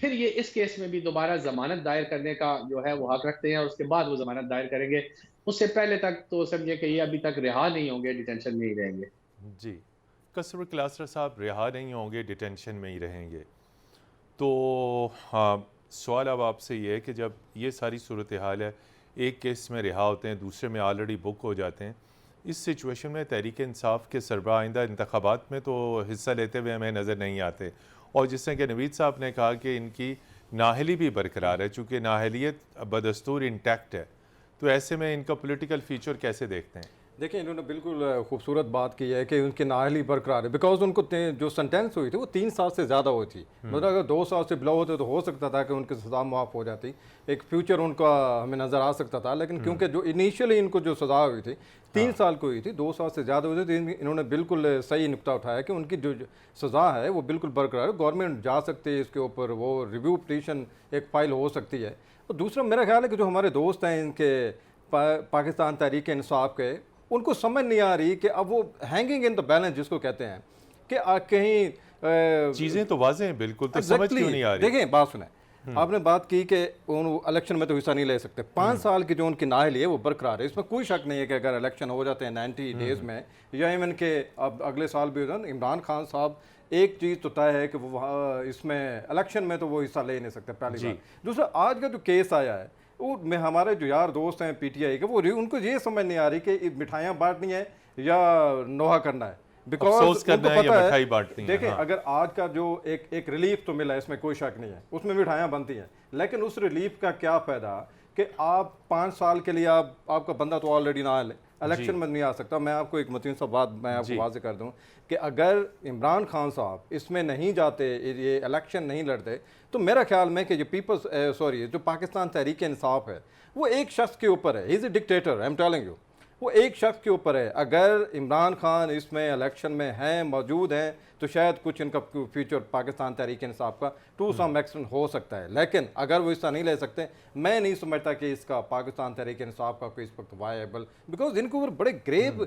پھر یہ اس کیس میں بھی دوبارہ ضمانت دائر کرنے کا جو ہے وہ حق رکھتے ہیں، اور اس کے بعد وہ ضمانت دائر کریں گے. اس سے پہلے تک تو سمجھے کہ یہ ابھی تک رہا نہیں ہوں گے، ڈیٹینشن میں ہی رہیں گے. جی، قصر کلاسرا صاحب رہا نہیں ہوں گے، ڈیٹینشن میں ہی رہیں گے. تو ہاں، سوال اب آپ سے یہ ہے کہ جب یہ ساری صورتحال ہے، ایک کیس میں رہا ہوتے ہیں، دوسرے میں آلریڈی بک ہو جاتے ہیں، اس سچویشن میں تحریک انصاف کے سربراہ آئندہ انتخابات میں تو حصہ لیتے ہوئے ہمیں نظر نہیں آتے. اور جس طرح کہ نوید صاحب نے کہا کہ ان کی نااہلی بھی برقرار ہے، چونکہ نااہلیت بدستور انٹیکٹ ہے، تو ایسے میں ان کا پولیٹیکل فیچر کیسے دیکھتے ہیں؟ دیکھیں، انہوں نے بالکل خوبصورت بات کی ہے کہ ان کی نااہلی برقرار ہے، بیکاز ان کو جو سنٹینس ہوئی تھی وہ 3 سال سے زیادہ ہوئی تھی. مطلب اگر 2 سال سے بلو ہوتے تو ہو سکتا تھا کہ ان کی سزا معاف ہو جاتی، ایک فیوچر ان کا ہمیں نظر آ سکتا تھا. لیکن کیونکہ جو انیشیلی ان کو جو سزا ہوئی تھی 3 سال کو ہوئی تھی، 2 سال سے زیادہ ہوئی تھی، انہوں نے بالکل صحیح نقطہ اٹھایا کہ ان کی جو سزا ہے وہ بالکل برقرار ہے. گورنمنٹ جا سکتی ہے اس کے اوپر، وہ ریویو پٹیشن ایک فائل ہو سکتی ہے. اور دوسرا میرا خیال ہے کہ جو ہمارے دوست ہیں ان کے پاکستان تحریک انصاف کے، ان کو سمجھ نہیں آ رہی کہ اب وہ ہینگنگ ان دا بیلنس جس کو کہتے ہیں کہ کہیں چیزیں تو واضح ہیں بالکل، تو سمجھ کیوں نہیں آ رہی؟ دیکھیں، بات سنیں، آپ نے بات کی کہ الیکشن میں تو حصہ نہیں لے سکتے. 5 سال کی جو ان کی نااہلی ہے وہ برقرار ہے، اس میں کوئی شک نہیں ہے کہ اگر الیکشن ہو جاتے ہیں 90 ڈیز میں، یا ایون کہ اب اگلے سال بھی ہو جائے، عمران خان صاحب ایک چیز تو طے ہے کہ وہ اس میں الیکشن میں تو وہ حصہ لے نہیں سکتے، پہلی بات. دوسرا، آج کا جو کیس آیا ہے وہ میں ہمارے جو یار دوست ہیں پی ٹی آئی کے، وہ ان کو یہ سمجھ نہیں آ رہی کہ مٹھائیاں بانٹنی ہے یا نوحہ کرنا ہے. افسوس کرنا ہے یا مٹھائی بانٹنی ہے. دیکھیں، اگر آج کا جو ایک ریلیف تو ملا، اس میں کوئی شک نہیں ہے، اس میں مٹھائیاں بنتی ہیں، لیکن اس ریلیف کا کیا فائدہ کہ آپ 5 سال کے لیے آپ کا بندہ تو آلریڈی نہ الیکشن میں نہیں آ سکتا. میں آپ کو ایک متین صاحب بات میں آپ کو واضح کر دوں کہ اگر عمران خان صاحب اس میں نہیں جاتے، یہ الیکشن نہیں لڑتے، تو میرا خیال میں کہ یہ جو پاکستان تحریک انصاف ہے وہ ایک شخص کے اوپر ہے. He is a dictator, I am telling you. وہ ایک شخص کے اوپر ہے. اگر عمران خان اس میں الیکشن میں ہیں، موجود ہیں، تو شاید کچھ ان کا فیوچر پاکستان تحریک انصاف کا ٹو سم ایکسٹینٹ ہو سکتا ہے. لیکن اگر وہ حصہ نہیں لے سکتے، میں نہیں سمجھتا کہ اس کا پاکستان تحریک انصاف کا کوئی اس وقت وائبل، بیکاز ان کے اوپر بڑے گریو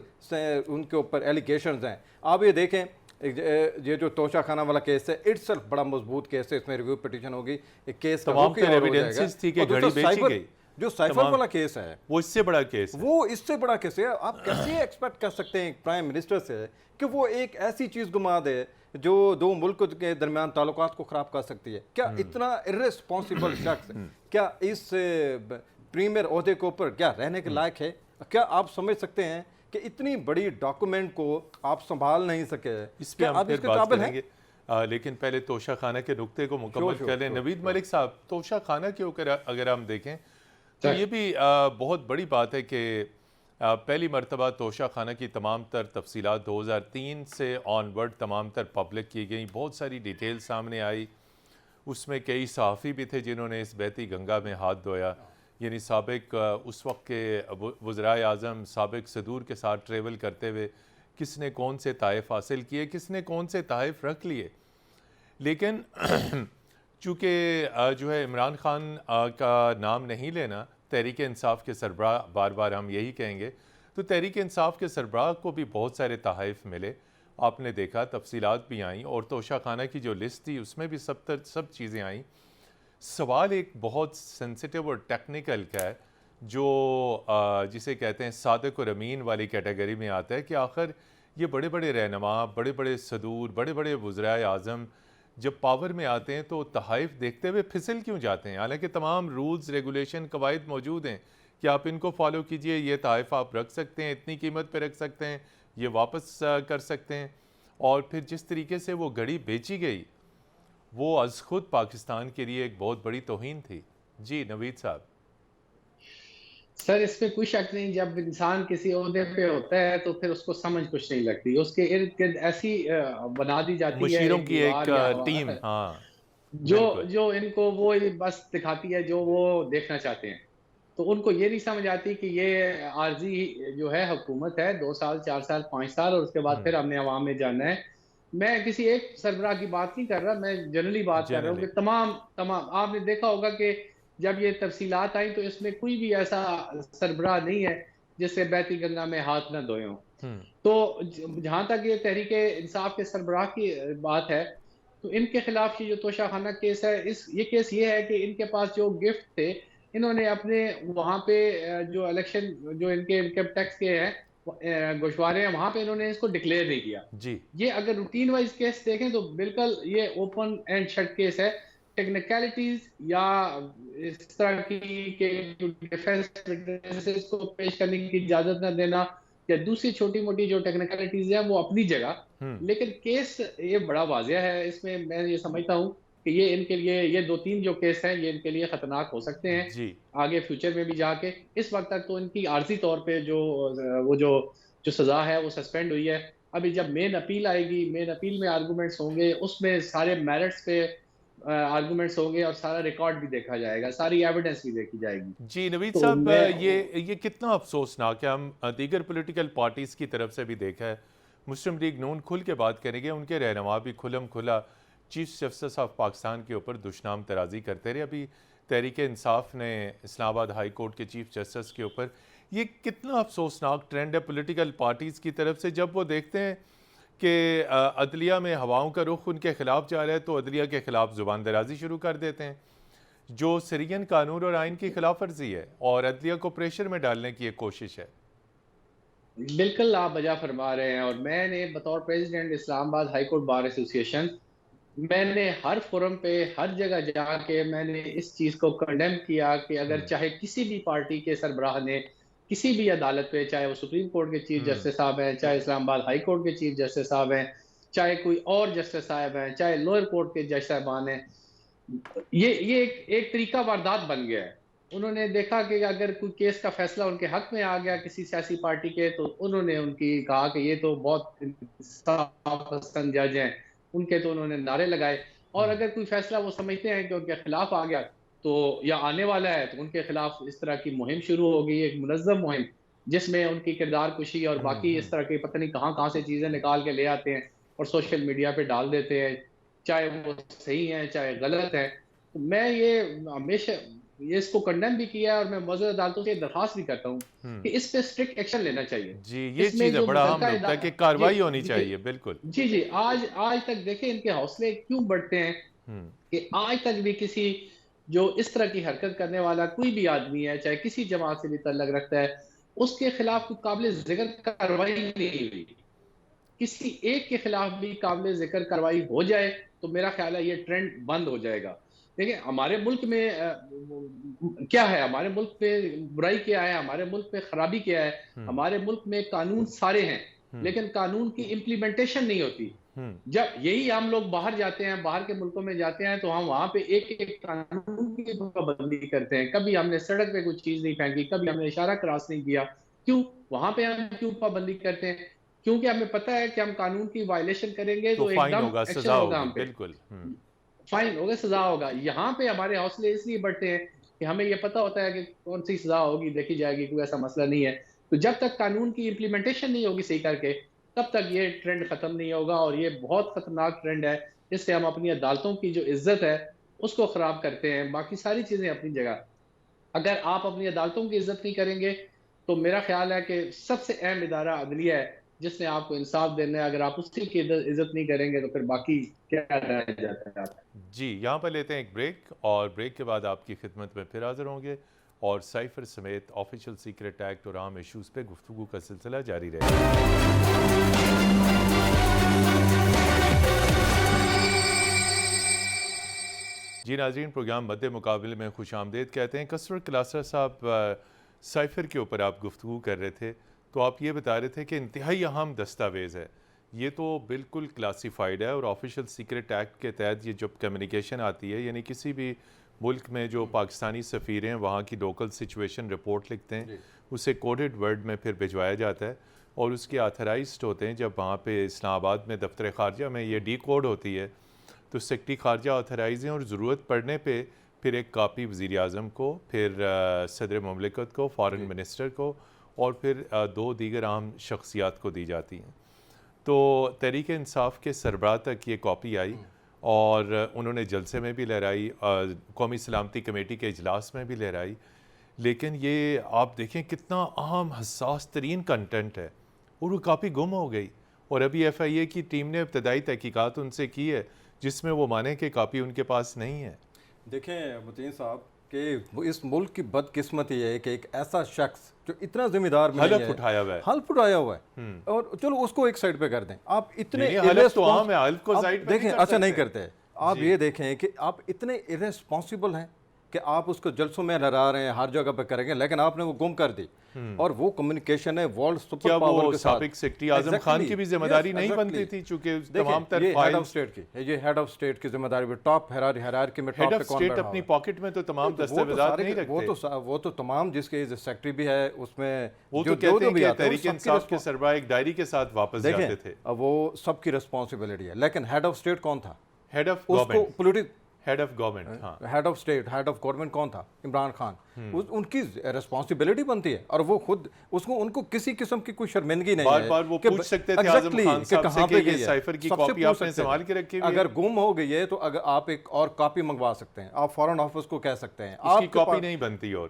ان کے اوپر ایلیگیشنز ہیں. آپ یہ دیکھیں، یہ جو توشہ خانہ والا کیس ہے، اٹس سیلف بڑا مضبوط کیس ہے، اس میں ریویو پٹیشن ہوگی، ایک کیس تمام تر ایویڈنسز تھی کہ گھڑی بیچی گئی. جو سائفر والا کیس ہے وہ اس سے بڑا کیس ہے. وہ اس سے بڑا کیس ہے. آپ کیسے ایکسپیکٹ کر سکتے ہیں پرائم منسٹر سے کہ وہ ایک ایسی چیز گما دے جو 2 ملک کے درمیان تعلقات کو خراب کر سکتی ہے؟ کیا اتنا ارریسپانسبل شخص کیا اس پریمیئر عہدے کے اوپر کیا رہنے کے لائق ہے؟ کیا آپ سمجھ سکتے ہیں کہ اتنی بڑی ڈاکومنٹ کو آپ سنبھال نہیں سکے؟ اس پہ ہم پھر بات کریں گے، لیکن پہلے توشہ خانہ کے نقطے کو مکمل کر لیں. نوید ملک صاحب، توشہ خانہ کے اوپر اگر ہم دیکھیں تو یہ بھی بہت بڑی بات ہے کہ پہلی مرتبہ توشہ خانہ کی تمام تر تفصیلات 2003 سے آن ورڈ تمام تر پبلک کی گئیں. بہت ساری ڈیٹیل سامنے آئی. اس میں کئی صحافی بھی تھے جنہوں نے اس بہتی گنگا میں ہاتھ دھویا، یعنی سابق اس وقت کے وزرائے اعظم سابق صدور کے ساتھ ٹریول کرتے ہوئے کس نے کون سے تحائف حاصل کیے، کس نے کون سے تحائف رکھ لیے. لیکن چونکہ جو ہے عمران خان کا نام نہیں لینا، تحریک انصاف کے سربراہ، بار بار ہم یہی کہیں گے، تو تحریک انصاف کے سربراہ کو بھی بہت سارے تحائف ملے. آپ نے دیکھا تفصیلات بھی آئیں، اور توشہ خانہ کی جو لسٹ تھی اس میں بھی سب چیزیں آئیں. سوال ایک بہت سینسیٹیو اور ٹیکنیکل کا ہے، جو جسے کہتے ہیں صادق اور امین والی کیٹیگری میں آتا ہے، کہ آخر یہ بڑے بڑے رہنما، بڑے بڑے صدور، بڑے بڑے وزرائے اعظم جب پاور میں آتے ہیں تو تحائف دیکھتے ہوئے پھسل کیوں جاتے ہیں؟ حالانکہ تمام رولز، ریگولیشن، قواعد موجود ہیں کہ آپ ان کو فالو کیجئے، یہ تحائف آپ رکھ سکتے ہیں، اتنی قیمت پہ رکھ سکتے ہیں، یہ واپس کر سکتے ہیں. اور پھر جس طریقے سے وہ گھڑی بیچی گئی، وہ از خود پاکستان کے لیے ایک بہت بڑی توہین تھی. جی نوید صاحب. سر، اس پہ کوئی شک نہیں، جب انسان کسی عہدے پہ ہوتا ہے تو پھر اس کو سمجھ کچھ نہیں لگتی، اس کے ارد گرد ایسی بنا دی جاتی ہے مشیروں کی ایک ٹیم، ہاں، جو ان کو وہ بس دکھاتی ہے جو وہ دیکھنا چاہتے ہیں. تو ان کو یہ نہیں سمجھ آتی کہ یہ عارضی جو ہے حکومت ہے، 2 سال 4 سال 5 سال، اور اس کے بعد پھر ہم نے عوام میں جانا ہے. میں کسی ایک سربراہ کی بات نہیں کر رہا، میں جنرلی بات کر رہا ہوں کہ تمام آپ نے دیکھا ہوگا کہ جب یہ تفصیلات آئیں تو اس میں کوئی بھی ایسا سربراہ نہیں ہے جس سے بہتی گنگا میں ہاتھ نہ دھوئے ہوں. تو جہاں تک یہ تحریک انصاف کے سربراہ کی بات ہے، تو ان کے خلاف یہ جو توشہ خانہ کیس ہے، یہ کیس یہ ہے کہ ان کے پاس جو گفٹ تھے، انہوں نے اپنے وہاں پہ جو الیکشن جو ان کے انکم ٹیکس کے ہیں گوشوارے ہیں، وہاں پہ انہوں نے اس کو ڈکلیئر نہیں کیا. جی یہ اگر روٹین وائز کیس دیکھیں تو بالکل یہ اوپن اینڈ شٹ کیس ہے. ٹیکنیکلٹیز یا اس طرح کی کہ ڈیفینس کو پیش کرنے کی اجازت نہ دینا یا دوسری چھوٹی موٹی جو ٹیکنیکلٹیز ہیں وہ اپنی جگہ، لیکن کیس یہ بڑا واضح ہے. اس میں میں یہ سمجھتا ہوں کہ یہ ان کے لیے یہ 2-3 جو کیس ہیں یہ ان کے لیے خطرناک ہو سکتے ہیں جی آگے فیوچر میں بھی جا کے. اس وقت تک تو ان کی عارضی طور پہ جو سزا ہے وہ سسپینڈ ہوئی ہے. ابھی جب مین اپیل آئے گی، مین اپیل میں آرگومنٹس ہوں گے، اس میں سارے میرٹس پہ آرگومنٹس ہوں گے اور سارا ریکارڈ بھی دیکھا جائے گا، ساری ایویڈنس بھی دیکھی جائے گی. جی نوید تو صاحب، میں یہ کتنا افسوسناک ہے. ہم دیگر پولیٹیکل پارٹیز کی طرف سے بھی دیکھا ہے. مسلم لیگ نون کھل کے بات کریں گے، ان کے رہنما بھی کھلم کھلا چیف جسٹس آف پاکستان کے اوپر دشنام ترازی کرتے رہے. ابھی تحریک انصاف نے اسلام آباد ہائی کورٹ کے چیف جسٹس کے اوپر، یہ کتنا افسوسناک ٹرینڈ ہے پولیٹیکل پارٹیز کی طرف سے جب وہ دیکھتے ہیں کہ عدلیہ میں ہواؤں کا رخ ان کے خلاف جا رہا ہے تو عدلیہ کے خلاف زبان درازی شروع کر دیتے ہیں، جو سرین قانون اور آئین کی خلاف ورزی ہے اور عدلیہ کو پریشر میں ڈالنے کی ایک کوشش ہے. بالکل آپ بجا فرما رہے ہیں. اور میں نے بطور پریزیڈنٹ اسلام آباد ہائی کورٹ بار ایسوسی ایشن، میں نے ہر فورم پہ ہر جگہ جا کے میں نے اس چیز کو کنڈیم کیا کہ اگر چاہے کسی بھی پارٹی کے سربراہ نے کسی بھی عدالت پہ، چاہے وہ سپریم کورٹ کے چیف جسٹس صاحب ہیں، چاہے اسلام آباد ہائی کورٹ کے چیف جسٹس صاحب ہیں، چاہے کوئی اور جسٹس صاحب ہیں، چاہے لوئر کورٹ کے جج صاحبان ہیں، یہ ایک طریقہ واردات بن گیا ہے. انہوں نے دیکھا کہ اگر کوئی کیس کا فیصلہ ان کے حق میں آ گیا کسی سیاسی پارٹی کے، تو انہوں نے ان کی کہا کہ یہ تو بہت انصاف پسند جج ہیں، ان کے تو انہوں نے نعرے لگائے. اور اگر کوئی فیصلہ وہ سمجھتے ہیں کہ ان کے خلاف آ گیا تو یا آنے والا ہے، تو ان کے خلاف اس طرح کی مہم شروع ہو گئی، ایک منظم مہم جس میں ان کی کردار کشی اور باقی اس طرح کی پتہ نہیں کہاں سے چیزیں نکال کے لے آتے ہیں اور سوشل میڈیا پہ ڈال دیتے ہیں، چاہے وہ صحیح ہیں چاہے غلط ہیں. میں یہ ہمیشہ اس کو کنڈیم بھی کیا ہے اور میں معزز عدالتوں سے درخواست بھی کرتا ہوں کہ اس پہ اسٹرکٹ ایکشن لینا چاہیے. جی یہ اس میں چیز ہے جو بڑا اہم متعلقہ نقطہ ہے کہ کارروائی ہونی جی چاہیے. بالکل جی آج تک دیکھیں ان کے حوصلے کیوں بڑھتے ہیں کہ آج تک بھی کسی جو اس طرح کی حرکت کرنے والا کوئی بھی آدمی ہے، چاہے کسی جماعت سے بھی تعلق رکھتا ہے، اس کے خلاف کوئی قابل ذکر کارروائی نہیں ہوئی. کسی ایک کے خلاف بھی قابل ذکر کارروائی ہو جائے تو میرا خیال ہے یہ ٹرینڈ بند ہو جائے گا. دیکھیں ہمارے ملک میں کیا ہے، ہمارے ملک پہ برائی کیا ہے، ہمارے ملک پہ خرابی کیا ہے. ہمارے ملک میں قانون سارے ہیں لیکن قانون کی امپلیمنٹیشن نہیں ہوتی. جب یہی ہم لوگ باہر جاتے ہیں، باہر کے ملکوں میں جاتے ہیں، تو ہم وہاں پہ ایک قانون کی پابندی کرتے ہیں. کبھی ہم نے سڑک پہ کوئی چیز نہیں پھینکی، کبھی ہم نے اشارہ کراس نہیں کیا. کیوں وہاں پہ ہم کیوں پابندی کرتے ہیں؟ کیونکہ ہمیں پتہ ہے کہ ہم قانون کی وائلیشن کریں گے تو ایک فائن دم ہوگا، ایکشن سزا ہوگا، ہوگی. ہم پہ بالکل فائن ہوگا، سزا ہوگا. یہاں پہ ہمارے حوصلے اس لیے بڑھتے ہیں کہ ہمیں یہ پتہ ہوتا ہے کہ کون سی سزا ہوگی، دیکھی جائے گی، کوئی ایسا مسئلہ نہیں ہے. تو جب تک قانون کی امپلیمنٹیشن نہیں ہوگی صحیح کر کے، تب تک یہ ٹرینڈ ختم نہیں ہوگا. اور یہ بہت خطرناک ٹرینڈ ہے، اس سے ہم اپنی عدالتوں کی جو عزت ہے اس کو خراب کرتے ہیں. باقی ساری چیزیں اپنی جگہ. اگر آپ اپنی عدالتوں کی عزت نہیں کریں گے تو میرا خیال ہے کہ سب سے اہم ادارہ عدلیہ ہے جس نے آپ کو انصاف دینا ہے. اگر آپ اس کی عزت نہیں کریں گے تو پھر باقی کیا رہ جاتا ہے. جی یہاں پر لیتے ہیں ایک بریک، اور بریک کے بعد آپ کی خدمت میں پھر حاضر ہوں گے اور سائفر سمیت آفیشل سیکرٹ ایکٹ اور عام ایشوز پہ گفتگو کا سلسلہ جاری رہے گا. جی ناظرین، پروگرام مد مقابل میں خوش آمدید کہتے ہیں. کسر کلاسر صاحب، سائفر کے اوپر آپ گفتگو کر رہے تھے تو آپ یہ بتا رہے تھے کہ انتہائی اہم دستاویز ہے یہ، تو بالکل کلاسیفائیڈ ہے اور آفیشل سیکرٹ ایکٹ کے تحت یہ جب کمیونیکیشن آتی ہے، یعنی کسی بھی ملک میں جو پاکستانی سفیر ہیں وہاں کی لوکل سچویشن رپورٹ لکھتے ہیں، اسے کوڈڈ ورڈ میں پھر بھجوایا جاتا ہے اور اس کے آتھرائزڈ ہوتے ہیں. جب وہاں پہ اسلام آباد میں دفتر خارجہ میں یہ ڈی کوڈ ہوتی ہے تو سیکرٹری خارجہ آتھرائز ہیں اور ضرورت پڑنے پہ پھر ایک کاپی وزیر اعظم کو، پھر صدر مملکت کو، فارن منسٹر کو اور پھر 2 دیگر اہم شخصیات کو دی جاتی ہیں. تو تحریک انصاف کے سربراہ تک یہ کاپی آئی اور انہوں نے جلسے میں بھی لہرائی، قومی سلامتی کمیٹی کے اجلاس میں بھی لہرائی. لیکن یہ آپ دیکھیں کتنا اہم حساس ترین کنٹینٹ ہے اور وہ کاپی گم ہو گئی. اور ابھی ایف آئی اے کی ٹیم نے ابتدائی تحقیقات ان سے کی ہے جس میں وہ مانیں کہ کاپی ان کے پاس نہیں ہے؟ دیکھیں متین صاحب کہ اس ملک کی بدقسمتی یہ ہے کہ ایک ایسا شخص جو اتنا ذمہ دار بھی نہیں ہے، حلف اٹھایا ہوا ہے، حلف اٹھایا ہوا ہے، اور چلو اس کو ایک سائڈ پہ کر دیں. آپ اتنے نہیں، حلف تو عام ہے، حلف کو سائڈ پہ دیکھیں نہیں کر اچھا نہیں سکتے. کرتے. آپ یہ دیکھیں کہ آپ اتنے irresponsible ہیں کہ آپ اس کو جلسوں میں لہرا رہے ہیں، ہر جگہ پہ کریں گے، لیکن آپ نے وہ گم کر دی. اور وہ کمیونیکیشن ہے ورلڈ سپر کیا پاور وہ کے ساتھ. سابق سیکرٹری اعظم خان کی بھی ذمہ داری نہیں بنتی تھی؟ چونکہ تمام تر یہ ہیڈ فائل آف اسٹیٹ کی، یہ ہیڈ آف اسٹیٹ کی ذمہ داری بھی ٹاپ ہیرارکی میں ہیڈ ٹاپ آف پہ کون اسٹیٹ بیٹھا اپنی ہوا ہے. پاکٹ میں تو تمام دستاویزات نہیں رکھتے. وہ تو تمام جس کے سیکرٹری بھی ہے اس میں وہ تو کہتے ہیں کہ تحریک انصاف کے سربراہ ایک ڈائری کے ساتھ واپس جاتے تھے. وہ سب کی رسپانسبلٹی ہے، لیکن ہیڈ آف اسٹیٹ کون تھا؟ ہیڈ آف اس کو پولیٹک ہیڈ آف گورنمنٹ، ہاں، head of state, head of government کون تھا؟ عمران خان. ان کی رسپانسبلٹی بنتی ہے، اور وہ خود ان کو کسی قسم کی کوئی شرمندگی نہیں ہے. بار بار وہ پوچھ سکتے تھے اعظم خان صاحب سے کہ یہ سائفر کی کاپی آپ نے سنبھال کے رکھی ہوئی ہے؟ اگر گم ہو گئی ہے تو اگر آپ ایک اور کاپی منگوا سکتے ہیں، آپ فارن آفس کو کہہ سکتے ہیں اس کی کاپی نہیں بنتی. اور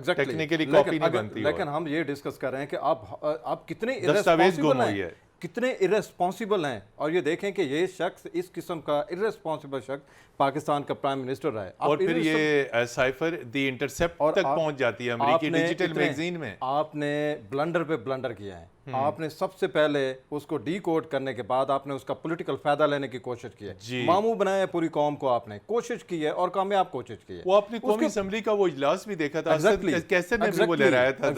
ٹیکنیکلی کاپی نہیں بنتی. لیکن ہم یہ ڈسکس کر رہے ہیں کہ آپ کتنے دستاویز گم ہوئی ہے، کتنے irresponsible ہیں. اور یہ دیکھیں کہ یہ شخص اس قسم کا irresponsible شخص پاکستان کا پرائم منسٹر رہا ہے. اور پھر یہ سائفر دی انٹرسیپٹ تک پہنچ جاتی ہے امریکی ڈیجیٹل میگزین میں. آپ نے بلنڈر پہ بلنڈر کیا ہے. آپ نے سب سے پہلے اس کو ڈی کوڈ کرنے کے بعد آپ نے اس کا پولیٹیکل فائدہ لینے کی کوشش کی ہے. ماموں بنایا پوری قوم کو، آپ نے کوشش کی ہے اور کامیاب کوشش کی ہے. وہ اپنی قومی اسمبلی کا وہ اجلاس بھی دیکھا تھا، کیسے نے بھی وہ لے رہا تھا.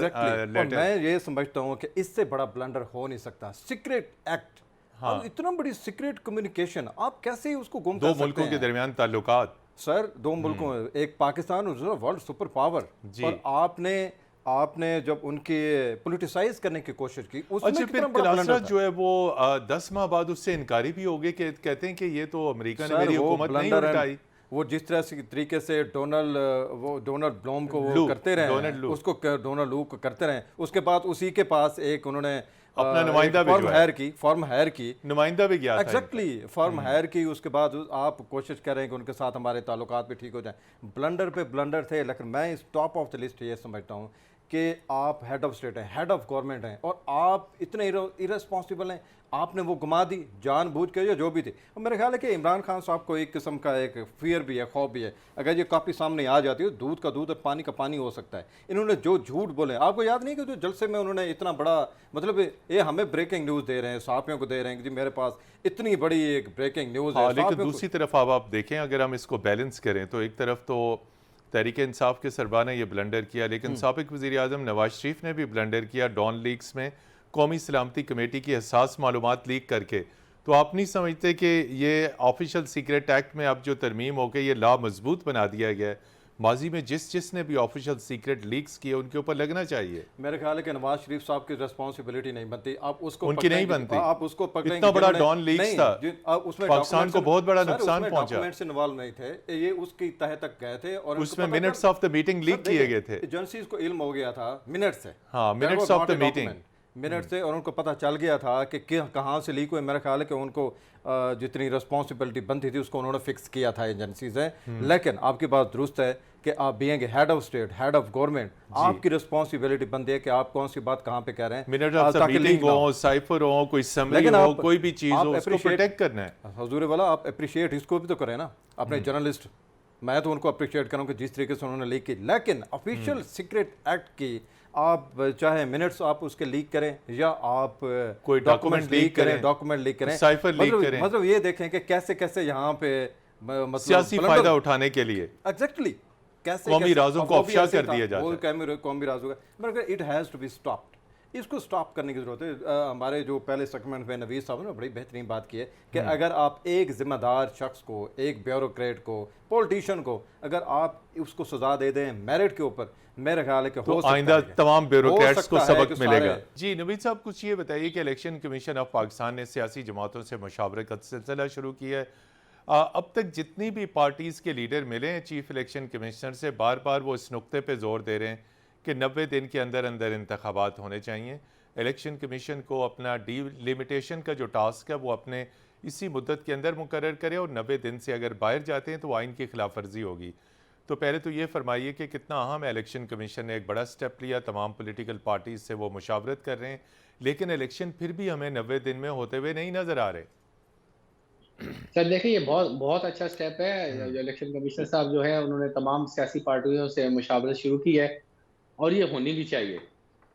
میں یہ سمجھتا ہوں کہ اس سے بڑا بلنڈر ہو نہیں سکتا. سیکریٹ ایکٹ، اتنا بڑی سیکریٹ کمیونیکیشن، آپ کیسے اس کو گم کر سکتے ہیں؟ دو ملکوں کے درمیان تعلقات، سر، دو ملکوں، ایک پاکستان اور ورلڈ سپر پاور. اور آپ نے جب ان کی پولیٹیسائز کرنے کی کوشش کی، اس میں کتنا بڑا بلنڈر تھا. جو ہے وہ 10 ماہ بعد اس سے انکاری بھی ہو گئے کہ کہتے ہیں کہ یہ تو امریکہ نے میری حکومت نہیں اٹھائی. وہ جس طریقے سے ڈونلڈ بلوم کو وہ کرتے رہے، اس کو ڈونلڈ لو کو کرتے رہے، اس کے بعد اسی کے پاس ایک انہوں نے اپنا نمائندہ بھی فارم ہائر کی، نمائندہ بھی گیا تھا. ایگزیکٹلی فارم ہائر کی. اس کے بعد آپ کوشش کریں کہ ان کے ساتھ ہمارے تعلقات بھی ٹھیک ہو جائیں. بلنڈر پہ بلنڈر تھے. لیکن میں اس ٹاپ آف دا لسٹ یہ سمجھتا ہوں کہ آپ ہیڈ آف اسٹیٹ ہیں، ہیڈ آف گورنمنٹ ہیں، اور آپ اتنے irresponsible ہیں. آپ نے وہ گما دی جان بوجھ کے، جو بھی تھی. اور میرے خیال ہے کہ عمران خان صاحب کو ایک قسم کا ایک فیئر بھی ہے، خوف بھی ہے. اگر یہ کاپی سامنے آ جاتی ہے، دودھ کا دودھ اور پانی کا پانی ہو سکتا ہے. انہوں نے جو جھوٹ بولے، آپ کو یاد نہیں کہ جو جلسے میں انہوں نے اتنا بڑا، مطلب یہ ہمیں بریکنگ نیوز دے رہے ہیں، صحافیوں کو دے رہے ہیں کہ جی میرے پاس اتنی بڑی ایک بریکنگ نیوز ہے. لیکن دوسری طرف آپ دیکھیں، اگر ہم اس کو بیلنس کریں تو ایک طرف تو تحریک انصاف کے سربراہ نے یہ بلنڈر کیا، لیکن سابق وزیر اعظم نواز شریف نے بھی بلنڈر کیا ڈان لیکس میں، قومی سلامتی کمیٹی کی حساس معلومات لیک کر کے. تو آپ نہیں سمجھتے کہ یہ آفیشل سیکریٹ ایکٹ میں اب جو ترمیم ہو کے یہ لا مضبوط بنا دیا گیا ہے، ماضی میں جس نے بھی آفیشل سیکریٹ لیکس کیے ان کے اوپر لگنا چاہیے؟ میرے خیال ہے کہ نواز شریف صاحب کی ریسپانسبلٹی نہیں بنتی. آپ اس کو ان کی نہیں بنتی. آپ اس کو پکڑیں، اتنا بڑا ڈان لیکس تھا، پاکستان کو بہت بڑا نقصان پہنچا. ڈاکومنٹس انوالو نہیں تھے، یہ اس کی تہہ تک گئے تھے، اور اس میں minutes of the meeting leak کیے گئے تھے. ایجنسیز کو علم ہو گیا تھا منٹ سے، ہاں، minutes of the meeting, minute سے، اور ان کو پتہ چل گیا تھا کہ کہاں سے لیک ہوئے. میرا خیال ہے کہ ان کو جتنی رسپانسبلٹی بنتی تھی اس کو انہوں نے فکس کیا تھا ایجنسیز ہیں. لیکن آپ کی بات درست ہے کہ آپ being head of state, head of government, آپ کی رسپانسبلٹی بنتی ہے کہ آپ کون سی بات کہاں پہ کہہ رہے ہیں. منٹ آف دا میٹنگ ہو، سائفر ہو، کوئی سمری ہو، کوئی بھی چیز ہو، اس کو پروٹیکٹ کرنا ہے. حضور والا، آپ اپریشیٹ اس کو بھی تو کریں نا اپنے جرنلسٹ. میں تو ان کو اپریشیٹ کروں کہ جس طریقے سے انہوں نے لیک کی. لیکن آفیشیل سیکریٹ ایکٹ کی آپ چاہے منٹس آپ اس کے لیک کریں یا آپ کوئی ڈاکومنٹ لیک کریں، سائفر لیک کریں، مطلب یہ دیکھیں کہ کیسے کیسے یہاں پہ سیاسی فائدہ اٹھانے کے لیے ایگزیکٹلی کیسے قومی رازوں کو افشا کر دیا جاتا ہے. قومی رازوں کا مگر it has to be stopped. اس کو سٹاپ کرنے کی ضرورت ہے. ہمارے جو پہلے سیگمنٹ میں نوید صاحب نے بڑی بہترین بات کی ہے کہ اگر آپ ایک ذمہ دار شخص کو، ایک بیوروکریٹ کو، پولیٹیشین کو، اگر آپ اس کو سزا دے دیں میرٹ کے اوپر، میرے خیال ہے کہ تو آئندہ تمام بیوروکریٹس کو سبق ملے گا. جی نوید صاحب، کچھ یہ بتائیے کہ الیکشن کمیشن آف پاکستان نے سیاسی جماعتوں سے مشاورت کا سلسلہ شروع کیا ہے. اب تک جتنی بھی پارٹیز کے لیڈر ملے ہیں چیف الیکشن کمشنر سے، بار بار وہ اس نقطے پہ زور دے رہے ہیں کہ 90 دن کے اندر انتخابات ہونے چاہیے. الیکشن کمیشن کو اپنا ڈی لیمیٹیشن کا جو ٹاسک ہے وہ اپنے اسی مدت کے اندر مقرر کرے، اور 90 دن سے اگر باہر جاتے ہیں تو آئین کی خلاف ورزی ہوگی. تو پہلے تو یہ فرمائیے کہ کتنا اہم ہے، الیکشن کمیشن نے ایک بڑا سٹیپ لیا، تمام پولیٹیکل پارٹیز سے وہ مشاورت کر رہے ہیں، لیکن الیکشن پھر بھی ہمیں 90 دن میں ہوتے ہوئے نہیں نظر آ رہے. سر دیکھیں، یہ بہت بہت اچھا سٹیپ ہے جو الیکشن کمشنر صاحب جو ہے انہوں نے تمام سیاسی پارٹیوں سے مشاورت شروع کی ہے، اور یہ ہونی بھی چاہیے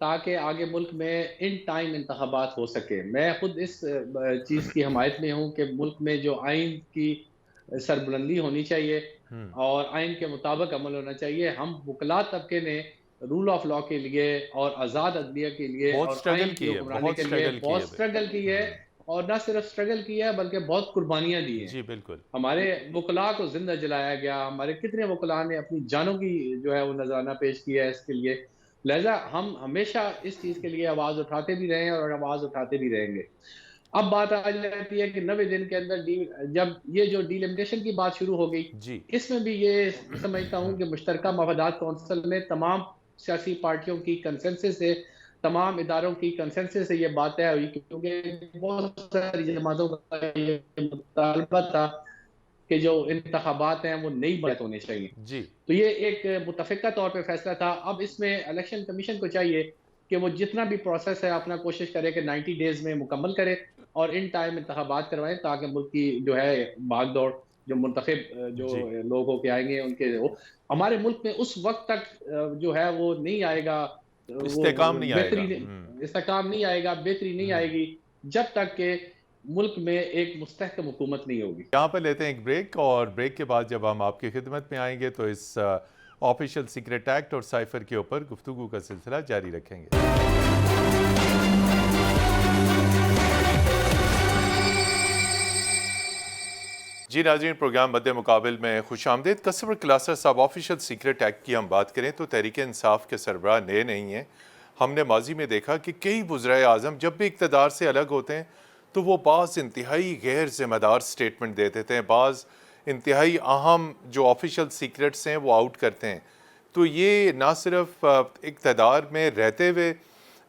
تاکہ آگے ملک میں ان ٹائم انتخابات ہو سکے۔ میں خود اس چیز کی حمایت میں ہوں کہ ملک میں جو آئین کی سربلندی ہونی چاہیے اور آئین کے مطابق عمل ہونا چاہیے۔ ہم وکلا طبقے نے رول آف لا کے لیے اور آزاد عدلیہ کے لیے بہت اور سٹرگل آئین کی کی ہے، حکمرانی بہت کے لیے سٹرگل کی بہت ہے سٹرگل کی ہے، اور نہ صرف سٹرگل کی ہے بلکہ بہت قربانیاں دی ہیں۔ جی بالکل ہمارے وکلاء کو زندہ جلایا گیا، ہمارے کتنے وکلاء نے اپنی جانوں کی جو ہے وہ نذرانہ پیش کیا ہے اس کے لیے۔ لہذا ہم ہمیشہ اس چیز کے لیے آواز اٹھاتے بھی رہے ہیں اور آواز اٹھاتے بھی رہیں گے۔ اب بات آ جاتی ہے کہ 90 دن کے اندر جب یہ جو ڈیلیمیٹیشن کی بات شروع ہو گئی، جی اس میں بھی یہ سمجھتا ہوں کہ مشترکہ مفادات کونسل میں تمام سیاسی پارٹیوں کی کنسنسس سے، تمام اداروں کی کنسنسس سے یہ بات طے ہوئی، کیونکہ بہت ساری جماعتوں کا یہ مطالبہ تھا کہ جو انتخابات ہیں وہ نئی بلد ہونے چاہیے۔ جی تو یہ ایک متفقہ طور پہ فیصلہ تھا۔ اب اس میں الیکشن کمیشن کو چاہیے کہ وہ جتنا بھی پروسیس ہے اپنا کوشش کرے کہ 90 ڈیز میں مکمل کرے اور ان ٹائم انتخابات کروائیں، تاکہ ملک کی جو ہے بھاگ دوڑ، جو منتخب جو جی لوگ ہو کے آئیں گے ان کے ہمارے ملک میں اس وقت تک جو ہے وہ نہیں آئے گا، وہ استحکام نہیں آئے بہتری گا استحکام نہیں آئے گا، بہتری نہیں آئے گی جب تک کہ ملک میں ایک مستحکم حکومت نہیں ہوگی۔ یہاں پر لیتے ہیں ایک بریک، اور بریک کے بعد جب ہم آپ کی خدمت میں آئیں گے تو اس آفیشل سیکرٹ ایکٹ اور سائفر کے اوپر گفتگو کا سلسلہ جاری رکھیں گے۔ جی ناظرین، پروگرام مد مقابل میں خوش آمدید۔ کسبر کلاسر صاحب، آفیشل سیکرٹ ایکٹ کی ہم بات کریں تو تحریک انصاف کے سربراہ نئے نہیں ہیں۔ ہم نے ماضی میں دیکھا کہ کئی وزرائے اعظم جب بھی اقتدار سے الگ ہوتے ہیں تو وہ بعض انتہائی غیر ذمہ دار سٹیٹمنٹ دے دیتے ہیں، بعض انتہائی اہم جو آفیشل سیکرٹس ہیں وہ آؤٹ کرتے ہیں۔ تو یہ نہ صرف اقتدار میں رہتے ہوئے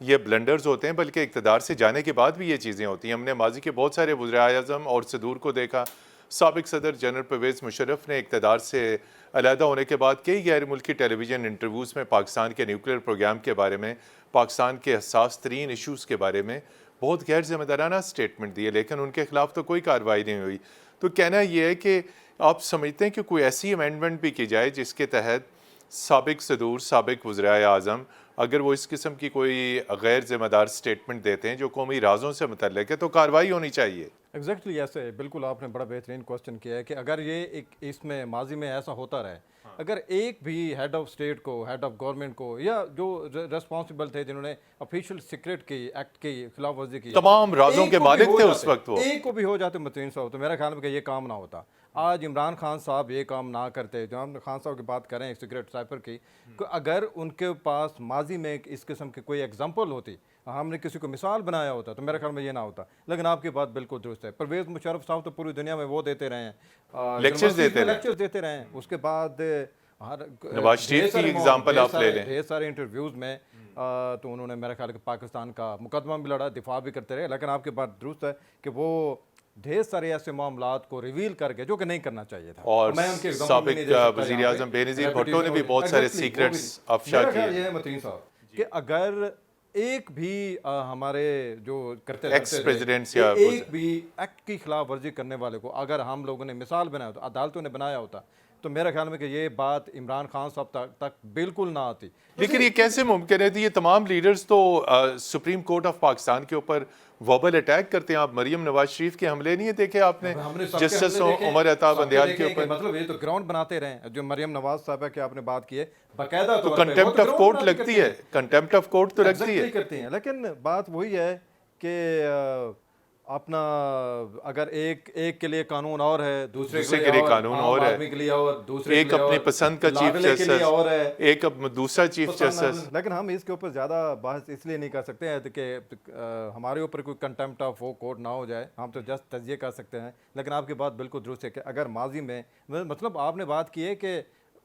یہ بلنڈرز ہوتے ہیں بلکہ اقتدار سے جانے کے بعد بھی یہ چیزیں ہوتی ہیں۔ ہم نے ماضی کے بہت سارے وزرائے اعظم اور صدور کو دیکھا۔ سابق صدر جنرل پرویز مشرف نے اقتدار سے علیحدہ ہونے کے بعد کئی غیر ملکی ٹیلی ویژن انٹرویوز میں پاکستان کے نیوکلیئر پروگرام کے بارے میں، پاکستان کے حساس ترین ایشوز کے بارے میں بہت غیر ذمہ دارانہ سٹیٹمنٹ دیے، لیکن ان کے خلاف تو کوئی کارروائی نہیں ہوئی۔ تو کہنا یہ ہے کہ آپ سمجھتے ہیں کہ کوئی ایسی امینڈمنٹ بھی کی جائے جس کے تحت سابق صدور، سابق وزرائے اعظم اگر وہ اس قسم کی کوئی غیر ذمہ دار سٹیٹمنٹ دیتے ہیں جو قومی رازوں سے متعلق ہے تو کارروائی ہونی چاہیے؟ ایگزیکٹلی ایسے بالکل آپ نے بڑا بہترین کوسچن کیا ہے کہ اگر یہ اس میں ماضی میں ایسا ہوتا رہے، اگر ایک بھی ہیڈ آف اسٹیٹ کو، ہیڈ آف گورنمنٹ کو، یا جو ریسپانسبل تھے جنہوں نے آفیشیل سیکرٹ کی ایکٹ کی خلاف ورزی کی، تمام رازوں کے مالک تھے اس وقت، وہ ایک کو بھی ہو جاتے متعین صاحب، تو میرا خیال ہے کہ یہ کام نہ ہوتا۔ آج عمران خان صاحب یہ کام نہ کرتے، جو ہم خان صاحب کی بات کریں سیکرٹ سائفر کی، اگر ان کے پاس ماضی میں اس قسم کی کوئی ایگزامپل ہوتی، ہم نے کسی کو مثال بنایا ہوتا تو میرے خیال میں یہ نہ ہوتا۔ لیکن آپ کی بات بالکل درست ہے، پرویز مشرف صاحب تو پوری دنیا میں وہ دیتے رہے ہیں، لیکچرز دیتے رہے ہیں۔ اس کے بعد نواز شریف کی ایگزامپل آپ لے لیں، ڈھیر سارے انٹرویوز میں تو انہوں نے میرا خیال کہ پاکستان کا مقدمہ بھی لڑا، دفاع بھی کرتے رہے۔ لیکن آپ کی بات درست ہے کہ وہ ڈھیر سارے ایسے معاملات کو ریویل کر کے جو کہ نہیں کرنا چاہیے تھا، اور میں ان کے سابق وزیر اعظم بے نظیر بھٹو نے بھی بہت سارے سیکرٹس افشا میرا خیال کیے۔ یہ ہے متین صاحب کہ اگر ایک بھی ہمارے جو کرتے ایکس پریزیڈنٹس یا ایک بھی ایکٹ کی خلاف ورزی کرنے والے کو اگر ہم لوگوں نے مثال بنایا ہوتا، عدالتوں نے بنایا ہوتا، تو میرا خیال میں کہ یہ بات عمران خان صاحب تک بالکل نہ آتی۔ لیکن یہ کیسے ممکن ہے؟ یہ تمام لیڈرز تو سپریم کورٹ آف پاکستان کے اوپر وربل اٹیک کرتے ہیں۔ آپ مریم نواز شریف کے حملے نہیں دیکھے آپ نے جسٹس عمر عطا بندیال کے اوپر؟ مطلب یہ تو گراؤنڈ بناتے رہے، جو مریم نواز صاحبہ کی آپ نے بات کی ہے باقاعدہ تو کنٹیمپٹ آف کورٹ لگتی ہے، کنٹیمپٹ آف کورٹ تو لگتی ہے کرتے ہیں۔ لیکن بات وہی ہے کہ اپنا اگر ایک کے لیے قانون اور ہے، دوسرے کے لیے قانون اور ہے، ایک اپنی پسند کا چیف جسٹس اور ہے، ایک دوسرا چیف جسٹس۔ لیکن ہم اس کے اوپر زیادہ بحث اس لیے نہیں کر سکتے ہیں کہ ہمارے اوپر کوئی کنٹیمپٹ آف کورٹ نہ ہو جائے، ہم تو جسٹ تجزیہ کر سکتے ہیں۔ لیکن آپ کی بات بالکل درست ہے کہ اگر ماضی میں مطلب آپ نے بات کی ہے کہ